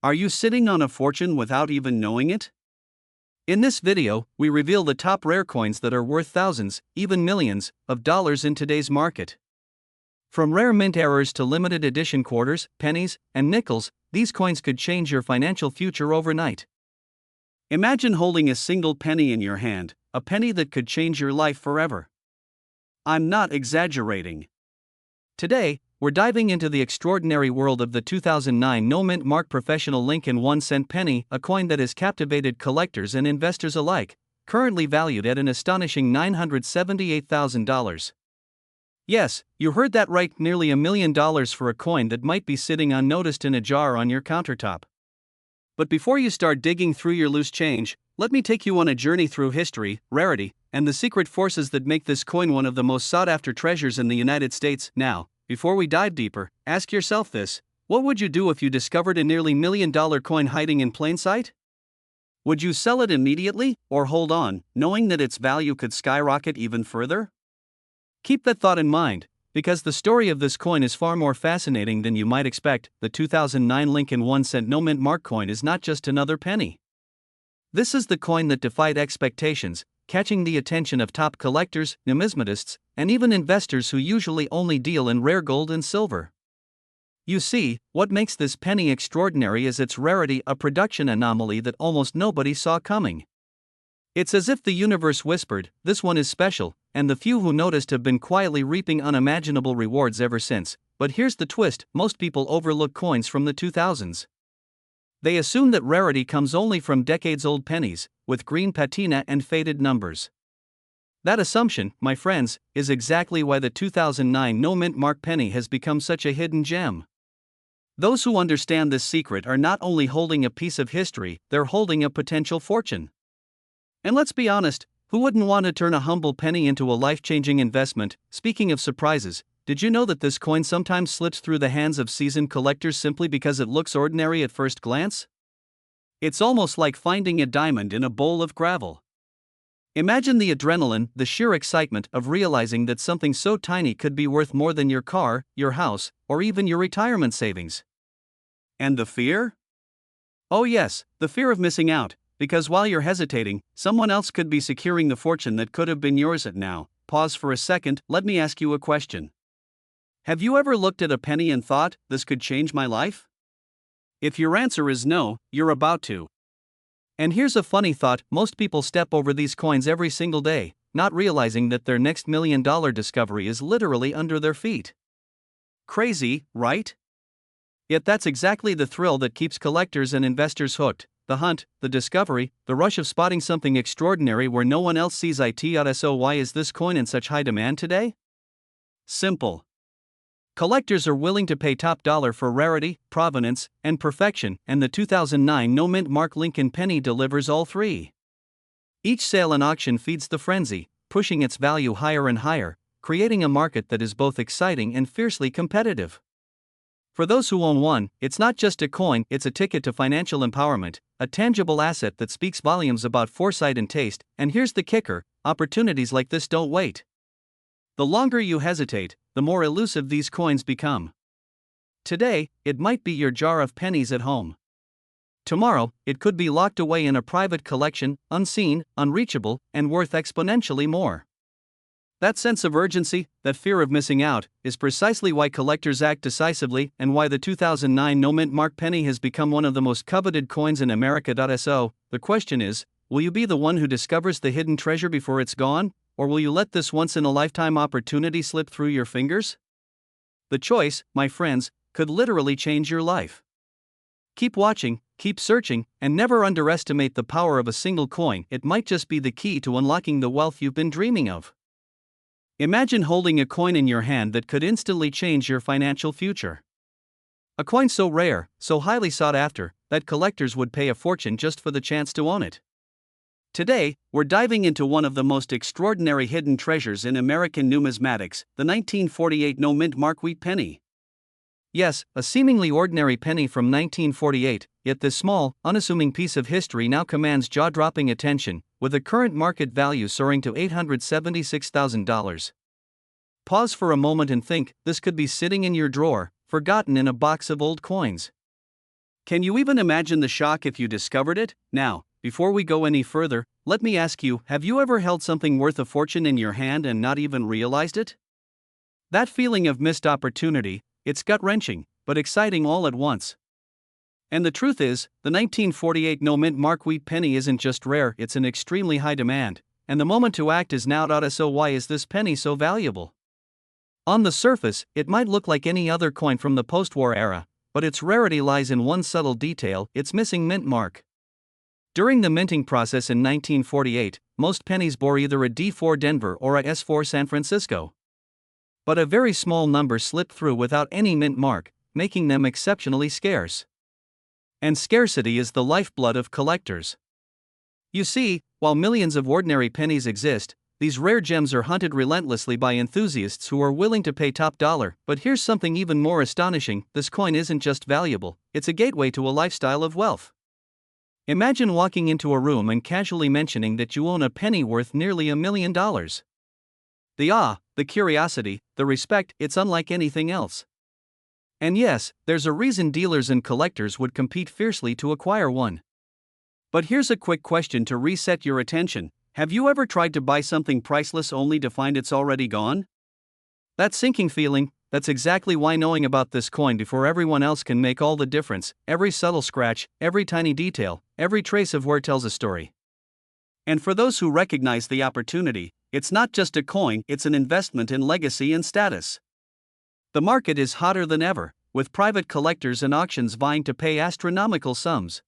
Are you sitting on a fortune without even knowing it? In this video, we reveal the top rare coins that are worth thousands, even millions, of dollars in today's market. From rare mint errors to limited edition quarters, pennies, and nickels, these coins could change your financial future overnight. Imagine holding a single penny in your hand, a penny that could change your life forever. I'm not exaggerating. Today, we're diving into the extraordinary world of the 2009 no-mint mark professional Lincoln 1-cent penny, a coin that has captivated collectors and investors alike, currently valued at an astonishing $978,000. Yes, you heard that right, nearly $1 million for a coin that might be sitting unnoticed in a jar on your countertop. But before you start digging through your loose change, let me take you on a journey through history, rarity, and the secret forces that make this coin one of the most sought-after treasures in the United States. Now, before we dive deeper, ask yourself this: what would you do if you discovered a nearly $1 million coin hiding in plain sight? Would you sell it immediately, or hold on, knowing that its value could skyrocket even further? Keep that thought in mind, because the story of this coin is far more fascinating than you might expect. The 2009 Lincoln 1-cent no-mint mark coin is not just another penny. This is the coin that defied expectations, catching the attention of top collectors, numismatists, and even investors who usually only deal in rare gold and silver. You see, what makes this penny extraordinary is its rarity, a production anomaly that almost nobody saw coming. It's as if the universe whispered, "This one is special," and the few who noticed have been quietly reaping unimaginable rewards ever since. But here's the twist: most people overlook coins from the 2000s. They assume that rarity comes only from decades-old pennies, with green patina and faded numbers. That assumption, my friends, is exactly why the 2009 no-mint mark penny has become such a hidden gem. Those who understand this secret are not only holding a piece of history, they're holding a potential fortune. And let's be honest, who wouldn't want to turn a humble penny into a life-changing investment? Speaking of surprises, did you know that this coin sometimes slips through the hands of seasoned collectors simply because it looks ordinary at first glance? It's almost like finding a diamond in a bowl of gravel. Imagine the adrenaline, the sheer excitement of realizing that something so tiny could be worth more than your car, your house, or even your retirement savings. And the fear? Oh yes, the fear of missing out, because while you're hesitating, someone else could be securing the fortune that could have been yours. Now, pause for a second, let me ask you a question. Have you ever looked at a penny and thought, "This could change my life"? If your answer is no, you're about to. And here's a funny thought: most people step over these coins every single day, not realizing that their next $1 million discovery is literally under their feet. Crazy, right? Yet that's exactly the thrill that keeps collectors and investors hooked: the hunt, the discovery, the rush of spotting something extraordinary where no one else sees it. So why is this coin in such high demand today? Simple. Collectors are willing to pay top dollar for rarity, provenance, and perfection, and the 2009 no-mint mark Lincoln penny delivers all three. Each sale and auction feeds the frenzy, pushing its value higher and higher, creating a market that is both exciting and fiercely competitive. For those who own one, it's not just a coin, it's a ticket to financial empowerment, a tangible asset that speaks volumes about foresight and taste. And here's the kicker: opportunities like this don't wait. The longer you hesitate, the more elusive these coins become. Today, it might be your jar of pennies at home. Tomorrow, it could be locked away in a private collection, unseen, unreachable, and worth exponentially more. That sense of urgency, that fear of missing out, is precisely why collectors act decisively and why the 2009 no-mint mark penny has become one of the most coveted coins in America. So, the question is, will you be the one who discovers the hidden treasure before it's gone? Or will you let this once-in-a-lifetime opportunity slip through your fingers? The choice, my friends, could literally change your life. Keep watching, keep searching, and never underestimate the power of a single coin. It might just be the key to unlocking the wealth you've been dreaming of. Imagine holding a coin in your hand that could instantly change your financial future. A coin so rare, so highly sought after, that collectors would pay a fortune just for the chance to own it. Today, we're diving into one of the most extraordinary hidden treasures in American numismatics, the 1948 no-mint mark wheat penny. Yes, a seemingly ordinary penny from 1948, yet this small, unassuming piece of history now commands jaw-dropping attention, with a current market value soaring to $876,000. Pause for a moment and think: this could be sitting in your drawer, forgotten in a box of old coins. Can you even imagine the shock if you discovered it? Now, before we go any further, let me ask you, have you ever held something worth a fortune in your hand and not even realized it? That feeling of missed opportunity, it's gut-wrenching, but exciting all at once. And the truth is, the 1948 no-mint Mark wheat penny isn't just rare, it's in extremely high demand, and the moment to act is now. So why is this penny so valuable? On the surface, it might look like any other coin from the post-war era, but its rarity lies in one subtle detail: its missing mint mark. During the minting process in 1948, most pennies bore either a D4 Denver or a S4 San Francisco. But a very small number slipped through without any mint mark, making them exceptionally scarce. And scarcity is the lifeblood of collectors. You see, while millions of ordinary pennies exist, these rare gems are hunted relentlessly by enthusiasts who are willing to pay top dollar. But here's something even more astonishing: this coin isn't just valuable, it's a gateway to a lifestyle of wealth. Imagine walking into a room and casually mentioning that you own a penny worth nearly $1 million. The awe, the curiosity, the respect, it's unlike anything else. And yes, there's a reason dealers and collectors would compete fiercely to acquire one. But here's a quick question to reset your attention: have you ever tried to buy something priceless only to find it's already gone? That sinking feeling, that's exactly why knowing about this coin before everyone else can make all the difference. Every subtle scratch, every tiny detail, every trace of wear tells a story. And for those who recognize the opportunity, it's not just a coin, it's an investment in legacy and status. The market is hotter than ever, with private collectors and auctions vying to pay astronomical sums.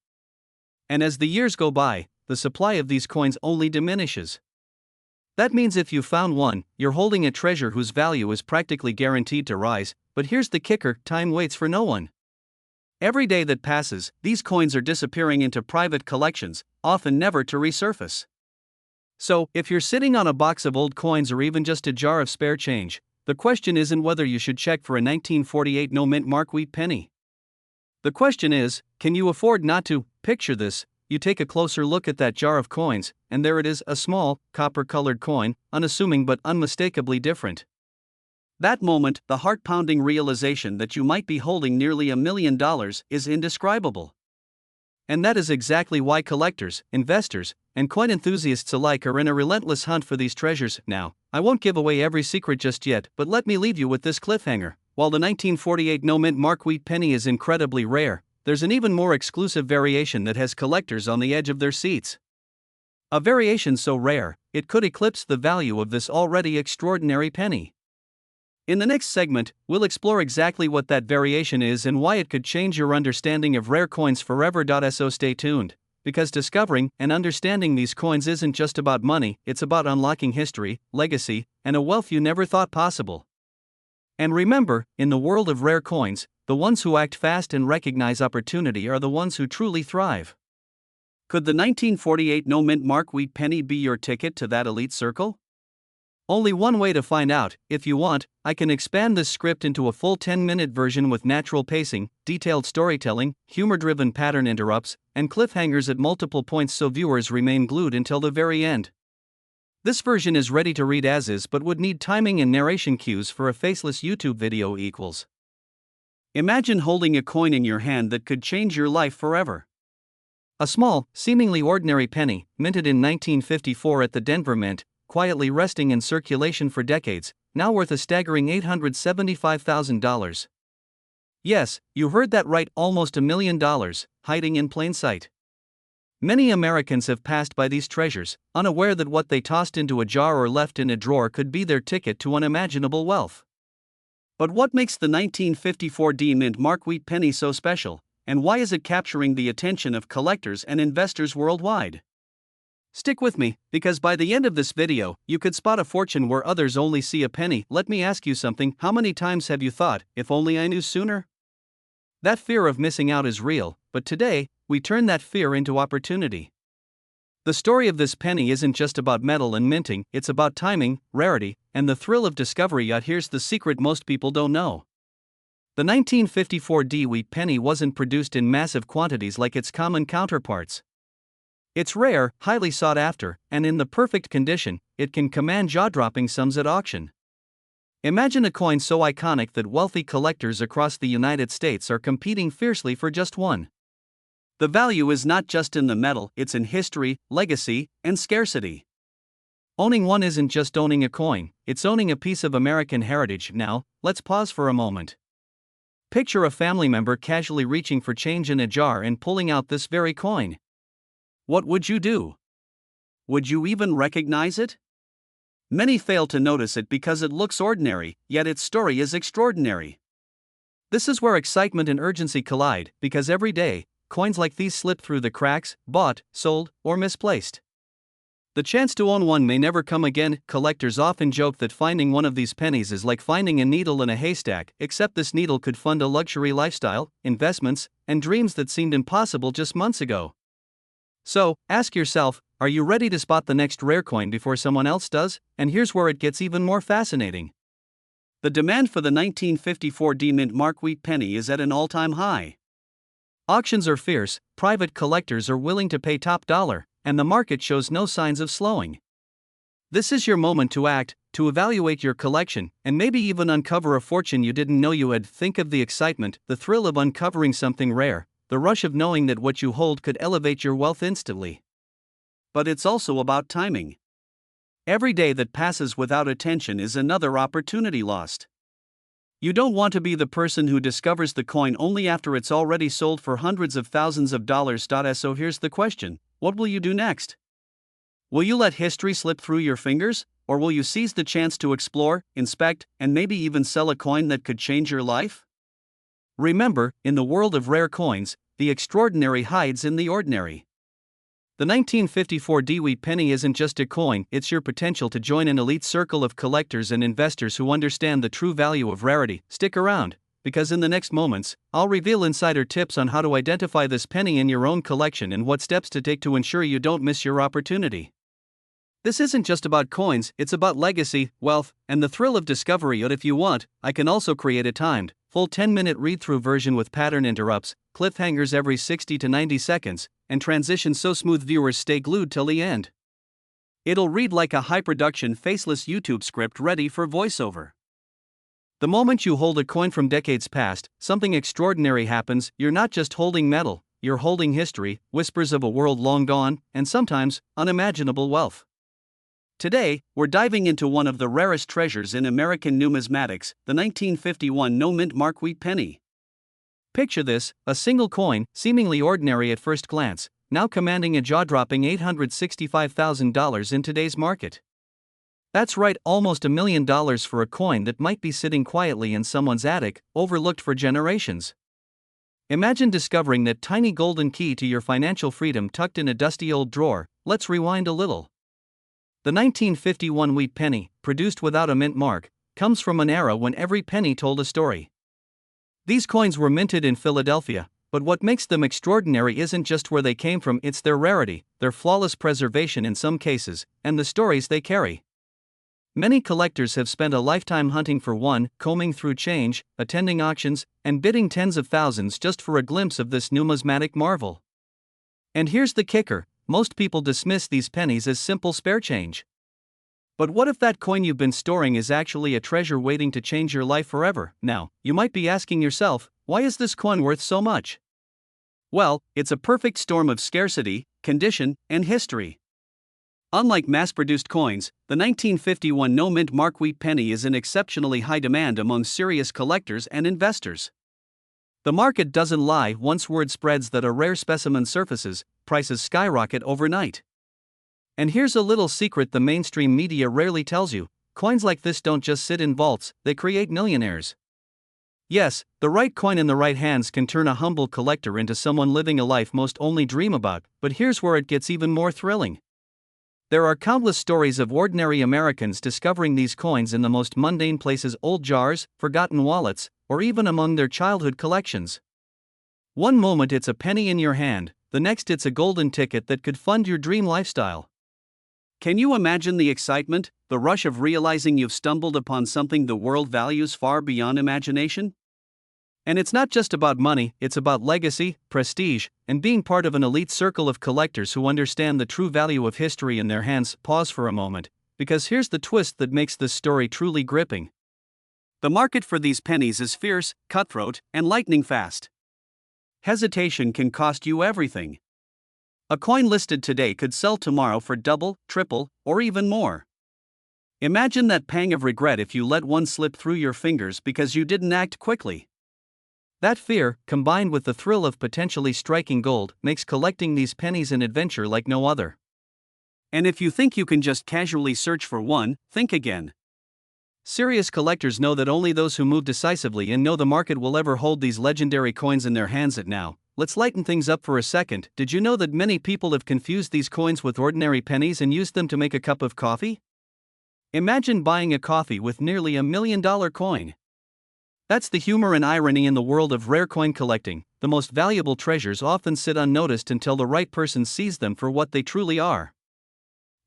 And as the years go by, the supply of these coins only diminishes. That means if you found one, you're holding a treasure whose value is practically guaranteed to rise. But here's the kicker: time waits for no one. Every day that passes, these coins are disappearing into private collections, often never to resurface. So, if you're sitting on a box of old coins or even just a jar of spare change, the question isn't whether you should check for a 1948 no-mint Mark wheat penny. The question is, can you afford not to? Picture this: you take a closer look at that jar of coins, and there it is, a small, copper-colored coin, unassuming but unmistakably different. That moment, the heart-pounding realization that you might be holding nearly $1 million, is indescribable. And that is exactly why collectors, investors, and coin enthusiasts alike are in a relentless hunt for these treasures. Now, I won't give away every secret just yet, but let me leave you with this cliffhanger. While the 1948 no-mint Mark wheat penny is incredibly rare, there's an even more exclusive variation that has collectors on the edge of their seats. A variation so rare, it could eclipse the value of this already extraordinary penny. In the next segment, we'll explore exactly what that variation is and why it could change your understanding of rare coins forever. So stay tuned, because discovering and understanding these coins isn't just about money, it's about unlocking history, legacy, and a wealth you never thought possible. And remember, in the world of rare coins, the ones who act fast and recognize opportunity are the ones who truly thrive. Could the 1948 no-mint Mark wheat penny be your ticket to that elite circle? Only one way to find out. If you want, I can expand this script into a full 10-minute version with natural pacing, detailed storytelling, humor-driven pattern interrupts, and cliffhangers at multiple points so viewers remain glued until the very end. This version is ready to read as is but would need timing and narration cues for a faceless YouTube video equals. Imagine holding a coin in your hand that could change your life forever. A small, seemingly ordinary penny, minted in 1954 at the Denver Mint, quietly resting in circulation for decades, now worth a staggering $875,000. Yes, you heard that right, almost $1 million, hiding in plain sight. Many Americans have passed by these treasures, unaware that what they tossed into a jar or left in a drawer could be their ticket to unimaginable wealth. But what makes the 1954 D-Mint Mark wheat penny so special, and why is it capturing the attention of collectors and investors worldwide? Stick with me, because by the end of this video, you could spot a fortune where others only see a penny. Let me ask you something: how many times have you thought, if only I knew sooner? That fear of missing out is real, but today, we turn that fear into opportunity. The story of this penny isn't just about metal and minting, it's about timing, rarity, and the thrill of discovery. Yet here's the secret most people don't know. The 1954 D wheat penny wasn't produced in massive quantities like its common counterparts. It's rare, highly sought after, and in the perfect condition, it can command jaw-dropping sums at auction. Imagine a coin so iconic that wealthy collectors across the United States are competing fiercely for just one. The value is not just in the metal, it's in history, legacy, and scarcity. Owning one isn't just owning a coin, it's owning a piece of American heritage. Now, let's pause for a moment. Picture a family member casually reaching for change in a jar and pulling out this very coin. What would you do? Would you even recognize it? Many fail to notice it because it looks ordinary, yet its story is extraordinary. This is where excitement and urgency collide, because every day, coins like these slip through the cracks, bought, sold, or misplaced. The chance to own one may never come again. Collectors often joke that finding one of these pennies is like finding a needle in a haystack, except this needle could fund a luxury lifestyle, investments, and dreams that seemed impossible just months ago. So, ask yourself, are you ready to spot the next rare coin before someone else does? And here's where it gets even more fascinating. The demand for the 1954 D Mint Mark wheat penny is at an all-time high. Auctions are fierce, private collectors are willing to pay top dollar, and the market shows no signs of slowing. This is your moment to act, to evaluate your collection, and maybe even uncover a fortune you didn't know you had. Think of the excitement, the thrill of uncovering something rare, the rush of knowing that what you hold could elevate your wealth instantly. But it's also about timing. Every day that passes without attention is another opportunity lost. You don't want to be the person who discovers the coin only after it's already sold for hundreds of thousands of dollars. So here's the question: what will you do next? Will you let history slip through your fingers, or will you seize the chance to explore, inspect, and maybe even sell a coin that could change your life? Remember, in the world of rare coins, the extraordinary hides in the ordinary. The 1954 D wheat penny isn't just a coin, it's your potential to join an elite circle of collectors and investors who understand the true value of rarity. Stick around, because in the next moments, I'll reveal insider tips on how to identify this penny in your own collection and what steps to take to ensure you don't miss your opportunity. This isn't just about coins, it's about legacy, wealth, and the thrill of discovery. But if you want, I can also create a timed, full 10-minute read-through version with pattern interrupts, cliffhangers every 60 to 90 seconds, and transitions so smooth viewers stay glued till the end. It'll read like a high-production faceless YouTube script ready for voiceover. The moment you hold a coin from decades past, something extraordinary happens. You're not just holding metal, you're holding history, whispers of a world long gone, and sometimes, unimaginable wealth. Today, we're diving into one of the rarest treasures in American numismatics, the 1951 no-mint Mark wheat penny. Picture this, a single coin, seemingly ordinary at first glance, now commanding a jaw-dropping $865,000 in today's market. That's right, almost $1 million for a coin that might be sitting quietly in someone's attic, overlooked for generations. Imagine discovering that tiny golden key to your financial freedom tucked in a dusty old drawer. Let's rewind a little. The 1951 wheat penny, produced without a mint mark, comes from an era when every penny told a story. These coins were minted in Philadelphia, but what makes them extraordinary isn't just where they came from, it's their rarity, their flawless preservation in some cases, and the stories they carry. Many collectors have spent a lifetime hunting for one, combing through change, attending auctions, and bidding tens of thousands just for a glimpse of this numismatic marvel. And here's the kicker: most people dismiss these pennies as simple spare change. But what if that coin you've been storing is actually a treasure waiting to change your life forever? Now, you might be asking yourself, why is this coin worth so much? Well, it's a perfect storm of scarcity, condition, and history. Unlike mass-produced coins, the 1951 no-mint Mark wheat penny is in exceptionally high demand among serious collectors and investors. The market doesn't lie. Once word spreads that a rare specimen surfaces, prices skyrocket overnight. And here's a little secret the mainstream media rarely tells you: coins like this don't just sit in vaults, they create millionaires. Yes, the right coin in the right hands can turn a humble collector into someone living a life most only dream about. But here's where it gets even more thrilling. There are countless stories of ordinary Americans discovering these coins in the most mundane places: old jars, forgotten wallets, or even among their childhood collections. One moment it's a penny in your hand, the next it's a golden ticket that could fund your dream lifestyle. Can you imagine the excitement, the rush of realizing you've stumbled upon something the world values far beyond imagination? And it's not just about money, it's about legacy, prestige, and being part of an elite circle of collectors who understand the true value of history in their hands. Pause for a moment, because here's the twist that makes this story truly gripping. The market for these pennies is fierce, cutthroat, and lightning fast. hesitation can cost you everything. A coin listed today could sell tomorrow for double, triple, or even more. Imagine that pang of regret if you let one slip through your fingers because you didn't act quickly. That fear, combined with the thrill of potentially striking gold, makes collecting these pennies an adventure like no other. And if you think you can just casually search for one, think again. Serious collectors know that only those who move decisively and know the market will ever hold these legendary coins in their hands. Now, let's lighten things up for a second. Did you know that many people have confused these coins with ordinary pennies and used them to make a cup of coffee? Imagine buying a coffee with nearly $1 million coin. That's the humor and irony in the world of rare coin collecting. The most valuable treasures often sit unnoticed until the right person sees them for what they truly are.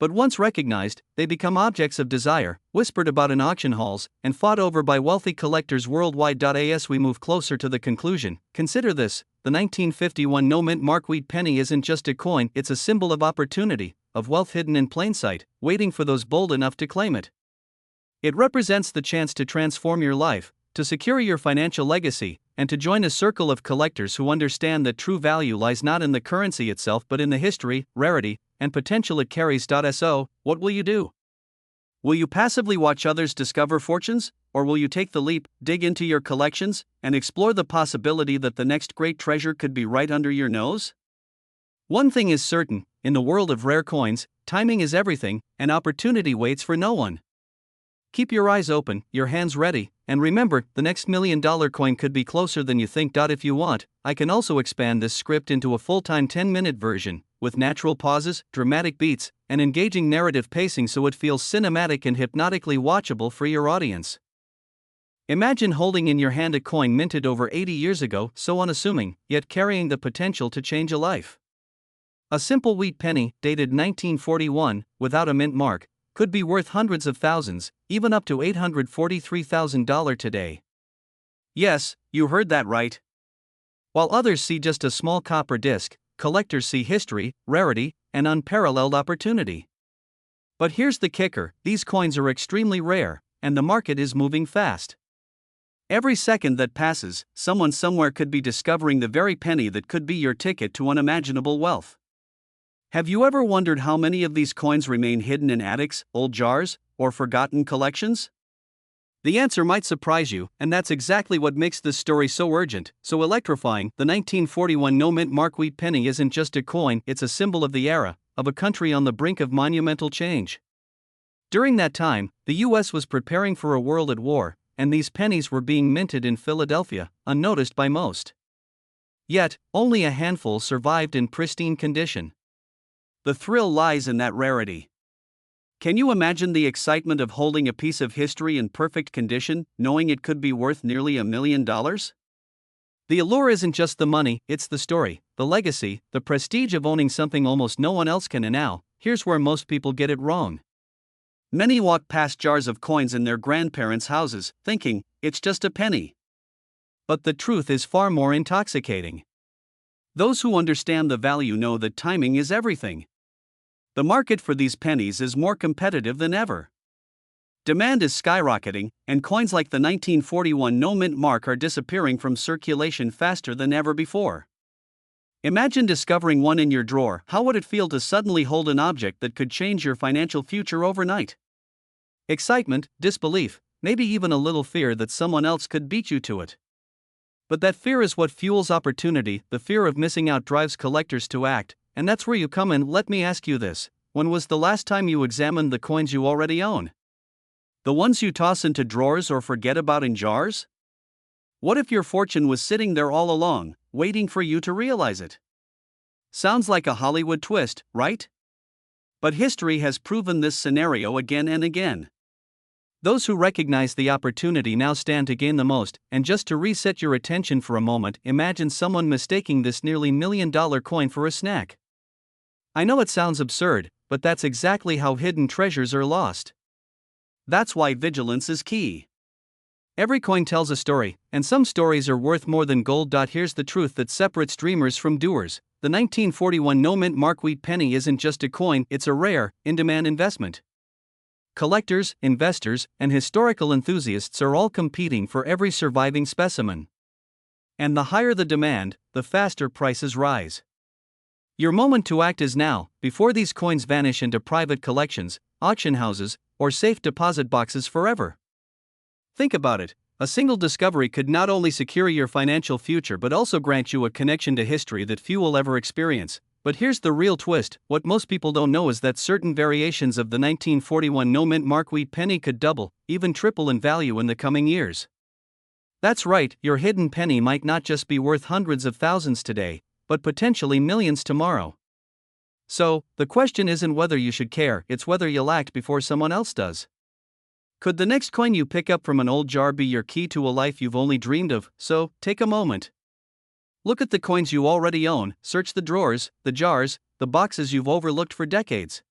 But once recognized, they become objects of desire, whispered about in auction halls, and fought over by wealthy collectors worldwide. As we move closer to the conclusion, consider this: the 1951 no-mint mark wheat penny isn't just a coin, it's a symbol of opportunity, of wealth hidden in plain sight, waiting for those bold enough to claim it. It represents the chance to transform your life, to secure your financial legacy, and to join a circle of collectors who understand that true value lies not in the currency itself but in the history, rarity, and potential it carries. So, what will you do? Will you passively watch others discover fortunes, or will you take the leap, dig into your collections, and explore the possibility that the next great treasure could be right under your nose? One thing is certain: in the world of rare coins, timing is everything, and opportunity waits for no one. Keep your eyes open, your hands ready, and remember, the next $1 million coin could be closer than you think. If you want, I can also expand this script into a full-time 10-minute version, with natural pauses, dramatic beats, and engaging narrative pacing so it feels cinematic and hypnotically watchable for your audience. Imagine holding in your hand a coin minted over 80 years ago, so unassuming, yet carrying the potential to change a life. A simple wheat penny, dated 1941, without a mint mark, could be worth hundreds of thousands, even up to $843,000 today. Yes, you heard that right. While others see just a small copper disc, collectors see history, rarity, and unparalleled opportunity. But here's the kicker: these coins are extremely rare, and the market is moving fast. Every second that passes, someone somewhere could be discovering the very penny that could be your ticket to unimaginable wealth. Have you ever wondered how many of these coins remain hidden in attics, old jars, or forgotten collections? The answer might surprise you, and that's exactly what makes this story so urgent, so electrifying. The 1941 no-mint mark wheat penny isn't just a coin, it's a symbol of the era, of a country on the brink of monumental change. During that time, the US was preparing for a world at war, and these pennies were being minted in Philadelphia, unnoticed by most. Yet, only a handful survived in pristine condition. The thrill lies in that rarity. Can you imagine the excitement of holding a piece of history in perfect condition, knowing it could be worth nearly $1 million? The allure isn't just the money, it's the story, the legacy, the prestige of owning something almost no one else can. And now, here's where most people get it wrong. Many walk past jars of coins in their grandparents' houses, thinking, it's just a penny. But the truth is far more intoxicating. Those who understand the value know that timing is everything. The market for these pennies is more competitive than ever. Demand is skyrocketing, and coins like the 1941 no-mint mark are disappearing from circulation faster than ever before. Imagine discovering one in your drawer. How would it feel to suddenly hold an object that could change your financial future overnight? Excitement, disbelief, maybe even a little fear that someone else could beat you to it. But that fear is what fuels opportunity. The fear of missing out drives collectors to act, and that's where you come in. Let me ask you this: when was the last time you examined the coins you already own? The ones you toss into drawers or forget about in jars? What if your fortune was sitting there all along, waiting for you to realize it? Sounds like a Hollywood twist, right? But history has proven this scenario again and again. Those who recognize the opportunity now stand to gain the most. And just to reset your attention for a moment, imagine someone mistaking this nearly $1 million coin for a snack. I know it sounds absurd, but that's exactly how hidden treasures are lost. That's why vigilance is key. Every coin tells a story, and some stories are worth more than gold. Here's the truth that separates dreamers from doers: the 1941 no-mint mark wheat penny isn't just a coin, it's a rare, in-demand investment. Collectors, investors, and historical enthusiasts are all competing for every surviving specimen. And the higher the demand, the faster prices rise. Your moment to act is now, before these coins vanish into private collections, auction houses, or safe deposit boxes forever. Think about it. A single discovery could not only secure your financial future but also grant you a connection to history that few will ever experience. But here's the real twist: what most people don't know is that certain variations of the 1941 no-mint mark wheat penny could double, even triple in value in the coming years. That's right, your hidden penny might not just be worth hundreds of thousands today, but potentially millions tomorrow. So, the question isn't whether you should care, it's whether you'll act before someone else does. Could the next coin you pick up from an old jar be your key to a life you've only dreamed of? So, take a moment. Look at the coins you already own, search the drawers, the jars, the boxes you've overlooked for decades.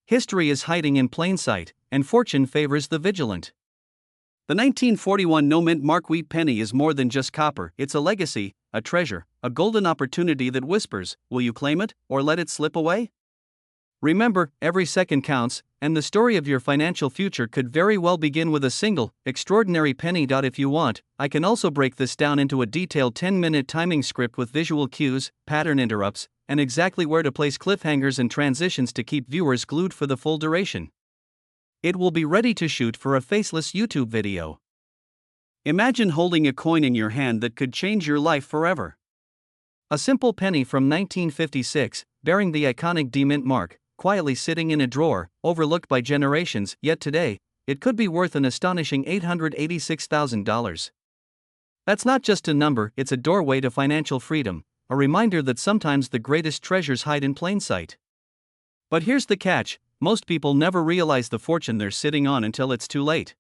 History is hiding in plain sight, and fortune favors the vigilant. The 1941 no-mint mark wheat penny is more than just copper, it's a legacy, a treasure, a golden opportunity that whispers, will you claim it, or let it slip away? Remember, every second counts, and the story of your financial future could very well begin with a single, extraordinary penny. If you want, I can also break this down into a detailed 10-minute timing script with visual cues, pattern interrupts, and exactly where to place cliffhangers and transitions to keep viewers glued for the full duration. It will be ready to shoot for a faceless YouTube video. Imagine holding a coin in your hand that could change your life forever. A simple penny from 1956, bearing the iconic D-mint mark, quietly sitting in a drawer, overlooked by generations, yet today, it could be worth an astonishing $886,000. That's not just a number, it's a doorway to financial freedom, a reminder that sometimes the greatest treasures hide in plain sight. But here's the catch: most people never realize the fortune they're sitting on until it's too late.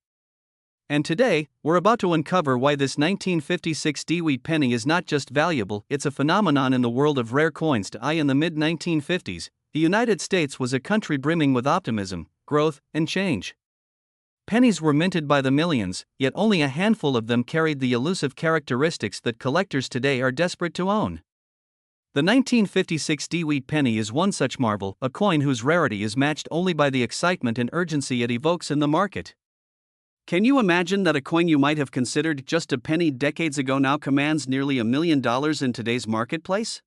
And today, we're about to uncover why this 1956 D-wheat penny is not just valuable, it's a phenomenon in the world of rare coins. In the mid-1950s, the United States was a country brimming with optimism, growth, and change. Pennies were minted by the millions, yet only a handful of them carried the elusive characteristics that collectors today are desperate to own. The 1956 D-wheat penny is one such marvel, a coin whose rarity is matched only by the excitement and urgency it evokes in the market. Can you imagine that a coin you might have considered just a penny decades ago now commands nearly $1 million in today's marketplace?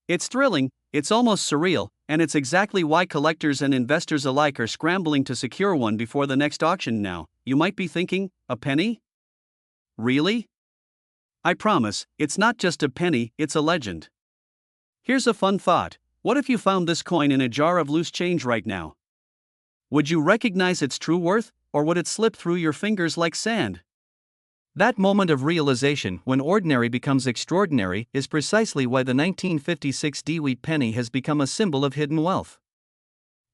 It's thrilling, it's almost surreal, and it's exactly why collectors and investors alike are scrambling to secure one before the next auction. Now, you might be thinking, a penny? Really? I promise, it's not just a penny, it's a legend. Here's a fun thought: what if you found this coin in a jar of loose change right now? Would you recognize its true worth, or would it slip through your fingers like sand? That moment of realization, when ordinary becomes extraordinary, is precisely why the 1956 D-wheat penny has become a symbol of hidden wealth.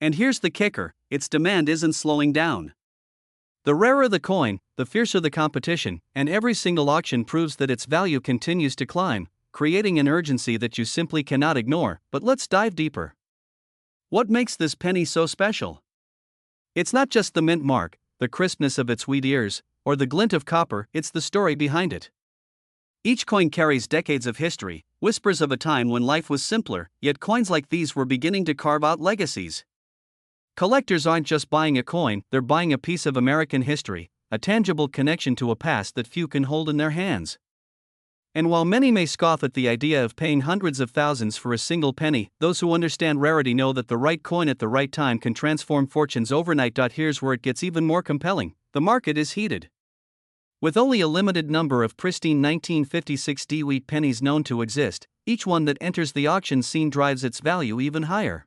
And here's the kicker: its demand isn't slowing down. The rarer the coin, the fiercer the competition, and every single auction proves that its value continues to climb, creating an urgency that you simply cannot ignore. But let's dive deeper. What makes this penny so special? It's not just the mint mark, the crispness of its wheat ears, or the glint of copper, it's the story behind it. Each coin carries decades of history, whispers of a time when life was simpler, yet coins like these were beginning to carve out legacies. Collectors aren't just buying a coin, they're buying a piece of American history, a tangible connection to a past that few can hold in their hands. And while many may scoff at the idea of paying hundreds of thousands for a single penny, those who understand rarity know that the right coin at the right time can transform fortunes overnight. Here's where it gets even more compelling: the market is heated. With only a limited number of pristine 1956 D-wheat pennies known to exist, each one that enters the auction scene drives its value even higher.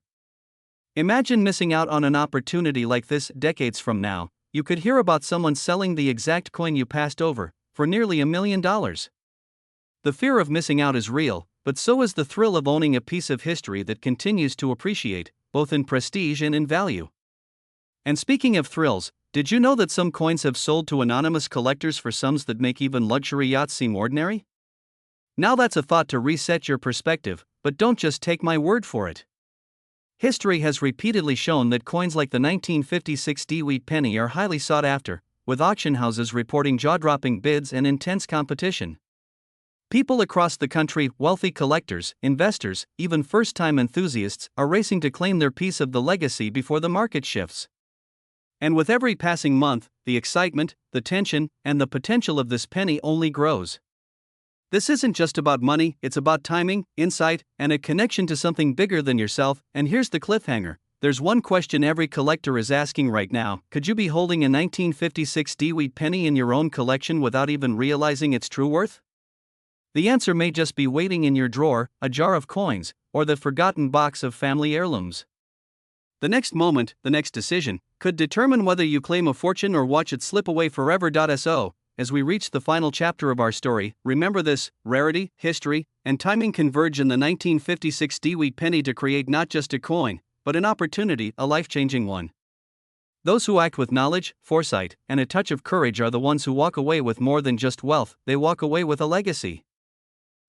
Imagine missing out on an opportunity like this. Decades from now, you could hear about someone selling the exact coin you passed over, for nearly $1 million. The fear of missing out is real, but so is the thrill of owning a piece of history that continues to appreciate, both in prestige and in value. And speaking of thrills, did you know that some coins have sold to anonymous collectors for sums that make even luxury yachts seem ordinary? Now that's a thought to reset your perspective, but don't just take my word for it. History has repeatedly shown that coins like the 1956 D-wheat penny are highly sought after, with auction houses reporting jaw-dropping bids and intense competition. People across the country, wealthy collectors, investors, even first-time enthusiasts, are racing to claim their piece of the legacy before the market shifts. And with every passing month, the excitement, the tension, and the potential of this penny only grows. This isn't just about money, it's about timing, insight, and a connection to something bigger than yourself. And here's the cliffhanger. There's one question every collector is asking right now: could you be holding a 1956 DeWitt penny in your own collection without even realizing its true worth? The answer may just be waiting in your drawer, a jar of coins, or the forgotten box of family heirlooms. The next moment, the next decision, could determine whether you claim a fortune or watch it slip away forever. So, as we reach the final chapter of our story, remember this: rarity, history, and timing converge in the 1956 DeWitt penny to create not just a coin, but an opportunity, a life-changing one. Those who act with knowledge, foresight, and a touch of courage are the ones who walk away with more than just wealth, they walk away with a legacy.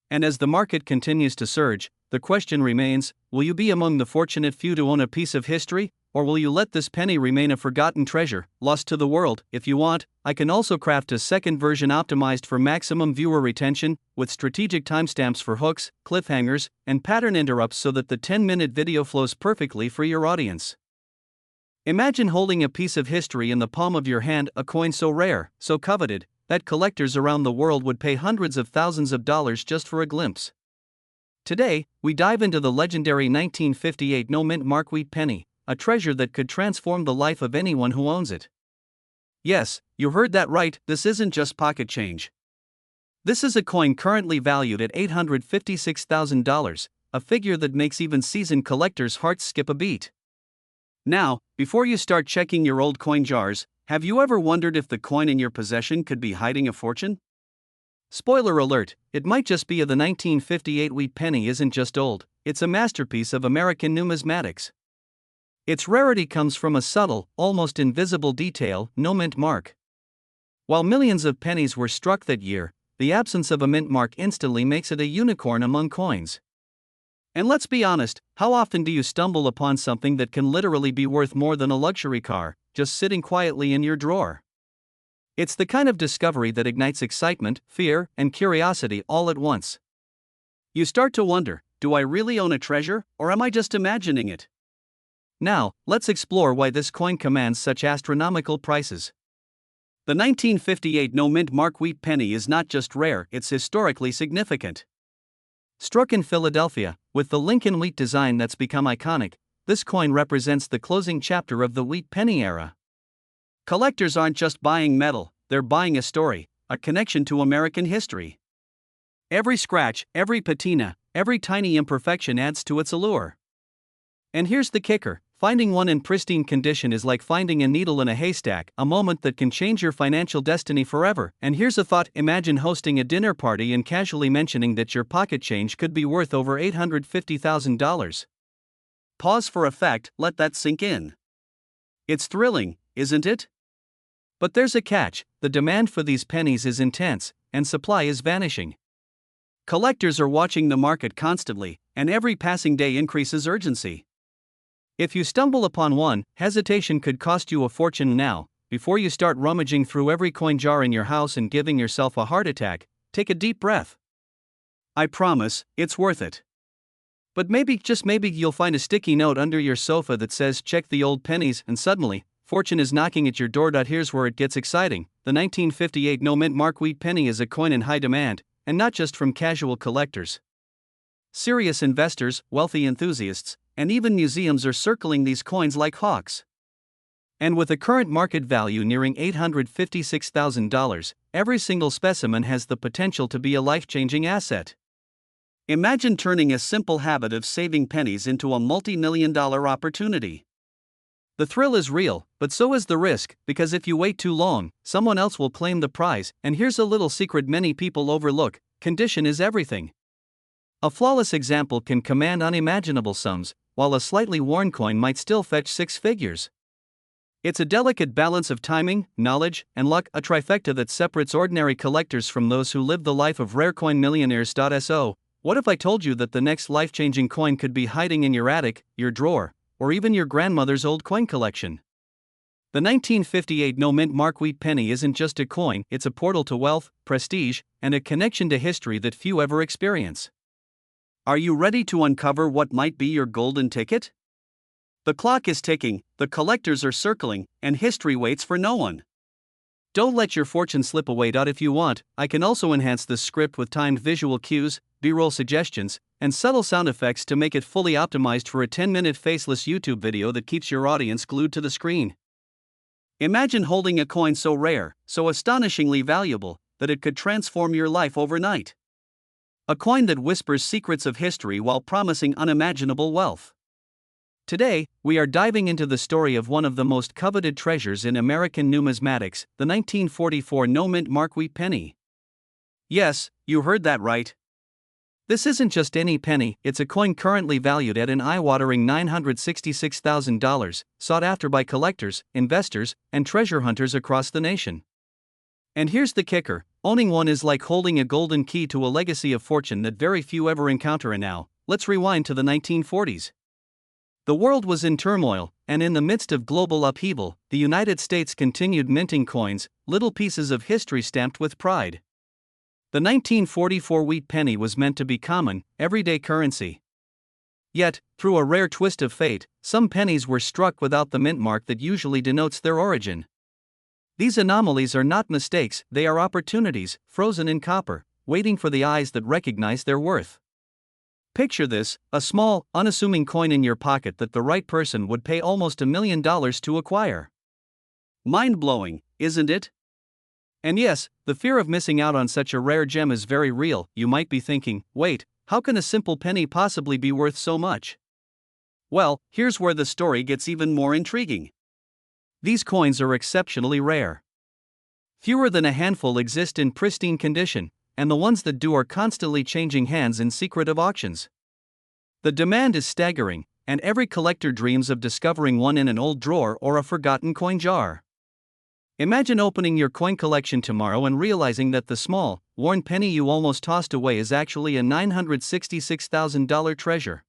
And as the market continues to surge, the question remains: will you be among the fortunate few to own a piece of history, or will you let this penny remain a forgotten treasure, lost to the world? If you want, I can also craft a second version optimized for maximum viewer retention, with strategic timestamps for hooks, cliffhangers, and pattern interrupts so that the 10-minute video flows perfectly for your audience. Imagine holding a piece of history in the palm of your hand, a coin so rare, so coveted, that collectors around the world would pay hundreds of thousands of dollars just for a glimpse. Today, we dive into the legendary 1958 no-mint Mark Wheat penny, a treasure that could transform the life of anyone who owns it. Yes, you heard that right, this isn't just pocket change. This is a coin currently valued at $856,000, a figure that makes even seasoned collectors' hearts skip a beat. Now, before you start checking your old coin jars, have you ever wondered if the coin in your possession could be hiding a fortune? Spoiler alert, it might just be. The 1958 Wheat penny isn't just old, it's a masterpiece of American numismatics. Its rarity comes from a subtle, almost invisible detail: no mint mark. While millions of pennies were struck that year, the absence of a mint mark instantly makes it a unicorn among coins. And let's be honest, how often do you stumble upon something that can literally be worth more than a luxury car, just sitting quietly in your drawer? It's the kind of discovery that ignites excitement, fear, and curiosity all at once. You start to wonder: do I really own a treasure, or am I just imagining it? Now, let's explore why this coin commands such astronomical prices. The 1958 no-mint Mark Wheat penny is not just rare, it's historically significant. Struck in Philadelphia, with the Lincoln wheat design that's become iconic, this coin represents the closing chapter of the wheat penny era. Collectors aren't just buying metal, they're buying a story, a connection to American history. Every scratch, every patina, every tiny imperfection adds to its allure. And here's the kicker: finding one in pristine condition is like finding a needle in a haystack, a moment that can change your financial destiny forever. And here's a thought: imagine hosting a dinner party and casually mentioning that your pocket change could be worth over $850,000. Pause for effect, let that sink in. It's thrilling, isn't it? But there's a catch: the demand for these pennies is intense, and supply is vanishing. Collectors are watching the market constantly, and every passing day increases urgency. If you stumble upon one, hesitation could cost you a fortune. Now, before you start rummaging through every coin jar in your house and giving yourself a heart attack, take a deep breath. I promise, it's worth it. But maybe, just maybe, you'll find a sticky note under your sofa that says "check the old pennies," and suddenly, fortune is knocking at your door. Here's where it gets exciting. The 1958 no-mint Mark Wheat penny is a coin in high demand, and not just from casual collectors. Serious investors, wealthy enthusiasts, and even museums are circling these coins like hawks. And with a current market value nearing $856,000, every single specimen has the potential to be a life-changing asset. Imagine turning a simple habit of saving pennies into a multi-million-dollar opportunity. The thrill is real, but so is the risk, because if you wait too long, someone else will claim the prize. And here's a little secret many people overlook: condition is everything. A flawless example can command unimaginable sums, while a slightly worn coin might still fetch six figures. It's a delicate balance of timing, knowledge, and luck, a trifecta that separates ordinary collectors from those who live the life of rare coin millionaires. So, what if I told you that the next life-changing coin could be hiding in your attic, your drawer, or even your grandmother's old coin collection? The 1958 no-mint Mark Wheat penny isn't just a coin, it's a portal to wealth, prestige, and a connection to history that few ever experience. Are you ready to uncover what might be your golden ticket? The clock is ticking, the collectors are circling, and history waits for no one. Don't let your fortune slip away. If you want, I can also enhance this script with timed visual cues, B-roll suggestions, and subtle sound effects to make it fully optimized for a 10-minute faceless YouTube video that keeps your audience glued to the screen. Imagine holding a coin so rare, so astonishingly valuable, that it could transform your life overnight. A coin that whispers secrets of history while promising unimaginable wealth. Today, we are diving into the story of one of the most coveted treasures in American numismatics, the 1944 no-mint mark wheat penny. Yes, you heard that right. This isn't just any penny, it's a coin currently valued at an eye-watering $966,000, sought after by collectors, investors, and treasure hunters across the nation. And here's the kicker, owning one is like holding a golden key to a legacy of fortune that very few ever encounter. And now, let's rewind to the 1940s. The world was in turmoil, and in the midst of global upheaval, the United States continued minting coins, little pieces of history stamped with pride. The 1944 wheat penny was meant to be common, everyday currency. Yet, through a rare twist of fate, some pennies were struck without the mint mark that usually denotes their origin. These anomalies are not mistakes, they are opportunities, frozen in copper, waiting for the eyes that recognize their worth. Picture this, a small, unassuming coin in your pocket that the right person would pay almost $1 million to acquire. Mind-blowing, isn't it? And yes, the fear of missing out on such a rare gem is very real. You might be thinking, wait, how can a simple penny possibly be worth so much? Well, here's where the story gets even more intriguing. These coins are exceptionally rare. Fewer than a handful exist in pristine condition, and the ones that do are constantly changing hands in secretive auctions. The demand is staggering, and every collector dreams of discovering one in an old drawer or a forgotten coin jar. Imagine opening your coin collection tomorrow and realizing that the small, worn penny you almost tossed away is actually a $966,000 treasure.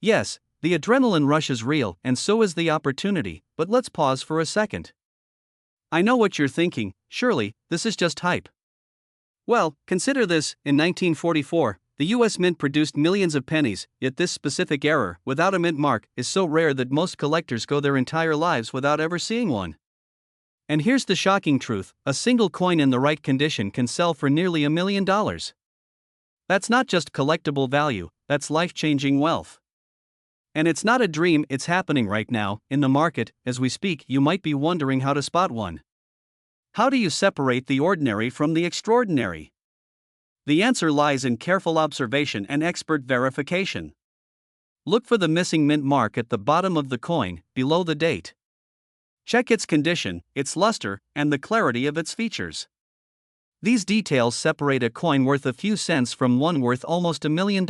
Yes, the adrenaline rush is real, and so is the opportunity, but let's pause for a second. I know what you're thinking, surely, this is just hype. Well, consider this, in 1944, the US Mint produced millions of pennies, yet this specific error, without a mint mark, is so rare that most collectors go their entire lives without ever seeing one. And here's the shocking truth, a single coin in the right condition can sell for nearly $1 million. That's not just collectible value, that's life-changing wealth. And it's not a dream, it's happening right now, in the market, as we speak. You might be wondering how to spot one. How do you separate the ordinary from the extraordinary? The answer lies in careful observation and expert verification. Look for the missing mint mark at the bottom of the coin, below the date. Check its condition, its luster, and the clarity of its features. These details separate a coin worth a few cents from one worth almost $1 million.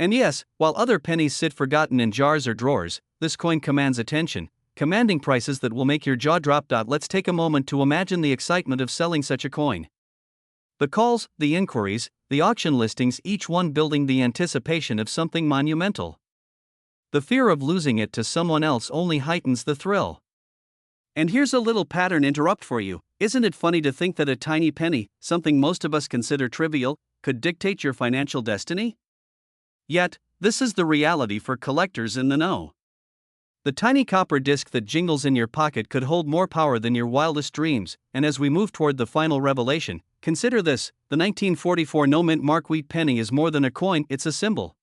And yes, while other pennies sit forgotten in jars or drawers, this coin commands attention, commanding prices that will make your jaw drop. Let's take a moment to imagine the excitement of selling such a coin. The calls, the inquiries, the auction listings, each one building the anticipation of something monumental. The fear of losing it to someone else only heightens the thrill. And here's a little pattern interrupt for you. Isn't it funny to think that a tiny penny, something most of us consider trivial, could dictate your financial destiny? Yet, this is the reality for collectors in the know. The tiny copper disc that jingles in your pocket could hold more power than your wildest dreams, and as we move toward the final revelation, consider this, the 1944 no-mint mark wheat penny is more than a coin, it's a symbol.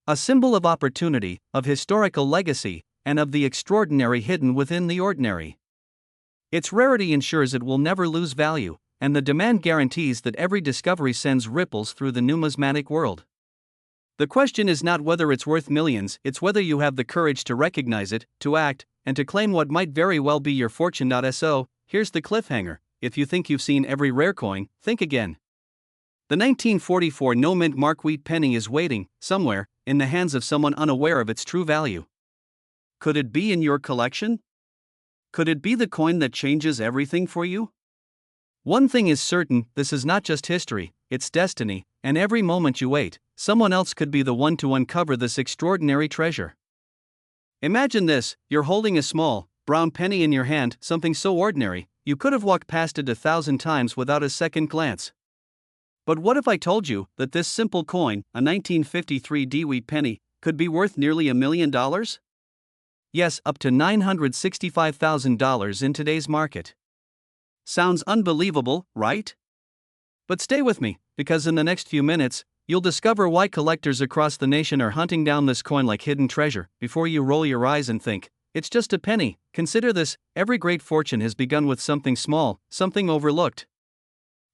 A symbol of opportunity, of historical legacy, and of the extraordinary hidden within the ordinary. Its rarity ensures it will never lose value, and the demand guarantees that every discovery sends ripples through the numismatic world. The question is not whether it's worth millions, it's whether you have the courage to recognize it, to act, and to claim what might very well be your fortune. So, here's the cliffhanger. If you think you've seen every rare coin, think again. The 1944 no-mint mark wheat penny is waiting, somewhere, in the hands of someone unaware of its true value. Could it be in your collection? Could it be the coin that changes everything for you? One thing is certain, this is not just history, it's destiny, and every moment you wait, someone else could be the one to uncover this extraordinary treasure. Imagine this, you're holding a small, brown penny in your hand, something so ordinary, you could have walked past it 1,000 times without a second glance. But what if I told you that this simple coin, a 1953 wheat penny, could be worth nearly $1 million? Yes, up to $965,000 in today's market. Sounds unbelievable, right? But stay with me, because in the next few minutes, you'll discover why collectors across the nation are hunting down this coin like hidden treasure. Before you roll your eyes and think, it's just a penny, consider this: every great fortune has begun with something small, something overlooked.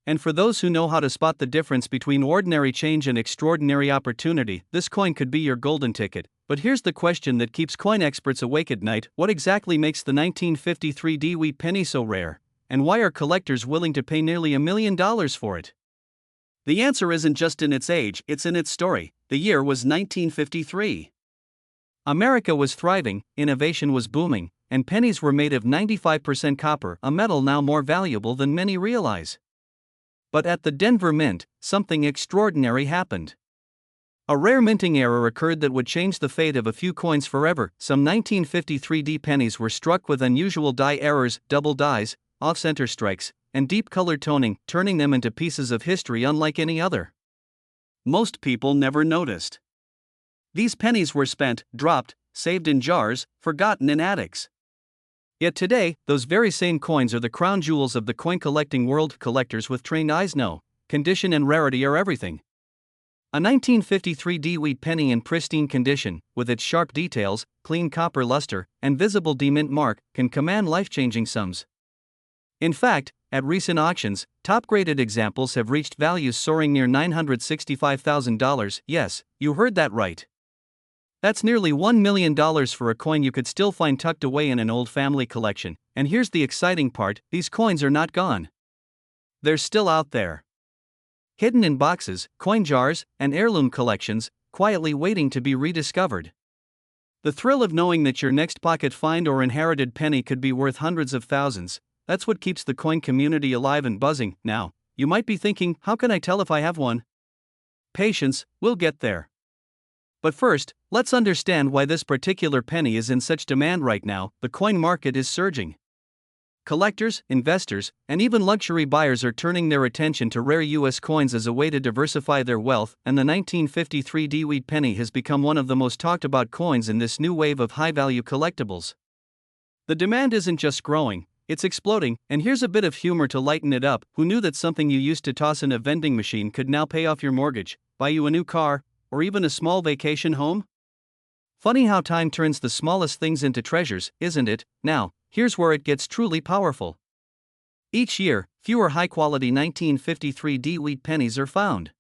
And for those who know how to spot the difference between ordinary change and extraordinary opportunity, this coin could be your golden ticket. But here's the question that keeps coin experts awake at night: what exactly makes the 1953 Dewey penny so rare? And why are collectors willing to pay nearly $1 million for it? The answer isn't just in its age, it's in its story. The year was 1953. America was thriving, innovation was booming, and pennies were made of 95% copper, a metal now more valuable than many realize. But at the Denver Mint, something extraordinary happened. A rare minting error occurred that would change the fate of a few coins forever. Some 1953 D pennies were struck with unusual die errors, double dies, off-center strikes, and deep color toning, turning them into pieces of history unlike any other. Most people never noticed. These pennies were spent, dropped, saved in jars, forgotten in attics. Yet today, those very same coins are the crown jewels of the coin collecting world. Collectors with trained eyes know condition and rarity are everything. A 1953 Dewey penny in pristine condition, with its sharp details, clean copper luster, and visible D-Mint mark, can command life-changing sums. In fact, at recent auctions, top-graded examples have reached values soaring near $965,000. Yes, you heard that right. That's nearly $1 million for a coin you could still find tucked away in an old family collection. And here's the exciting part: these coins are not gone. They're still out there. Hidden in boxes, coin jars, and heirloom collections, quietly waiting to be rediscovered. The thrill of knowing that your next pocket find or inherited penny could be worth hundreds of thousands, that's what keeps the coin community alive and buzzing. Now, you might be thinking, how can I tell if I have one? Patience, we'll get there. But first, let's understand why this particular penny is in such demand right now. The coin market is surging. Collectors, investors, and even luxury buyers are turning their attention to rare U.S. coins as a way to diversify their wealth, and the 1953 Dewey penny has become one of the most talked about coins in this new wave of high-value collectibles. The demand isn't just growing, it's exploding, and here's a bit of humor to lighten it up. Who knew that something you used to toss in a vending machine could now pay off your mortgage, buy you a new car, or even a small vacation home? Funny how time turns the smallest things into treasures, isn't it? Now, here's where it gets truly powerful. Each year, fewer high-quality 1953 Dewey pennies are found.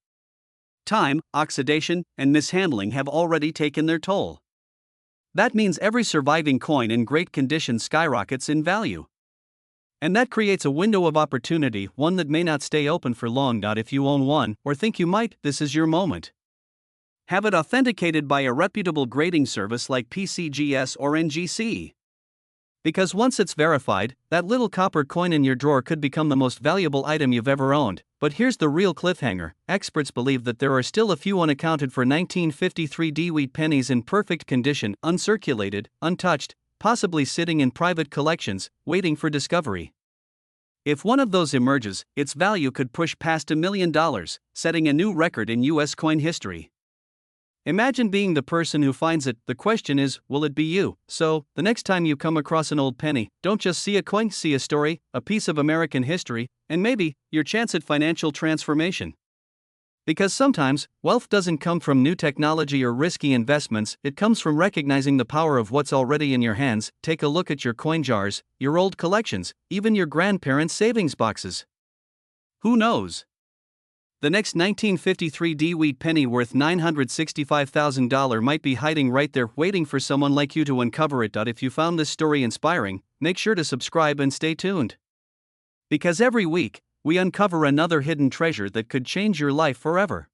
Time, oxidation, and mishandling have already taken their toll. That means every surviving coin in great condition skyrockets in value. And that creates a window of opportunity, one that may not stay open for long. Not if you own one, or think you might. This is your moment. Have it authenticated by a reputable grading service like PCGS or NGC. Because once it's verified, that little copper coin in your drawer could become the most valuable item you've ever owned. But here's the real cliffhanger: experts believe that there are still a few unaccounted for 1953 Dewey pennies in perfect condition, uncirculated, untouched, possibly sitting in private collections, waiting for discovery. If one of those emerges, its value could push past $1 million, setting a new record in U.S. coin history. Imagine being the person who finds it. The question is, will it be you? So, the next time you come across an old penny, don't just see a coin, see a story, a piece of American history, and maybe your chance at financial transformation. Because sometimes, wealth doesn't come from new technology or risky investments, it comes from recognizing the power of what's already in your hands. Take a look at your coin jars, your old collections, even your grandparents' savings boxes. Who knows? The next 1953 Dewey penny worth $965,000 might be hiding right there, waiting for someone like you to uncover it. If you found this story inspiring, make sure to subscribe and stay tuned. Because every week, we uncover another hidden treasure that could change your life forever.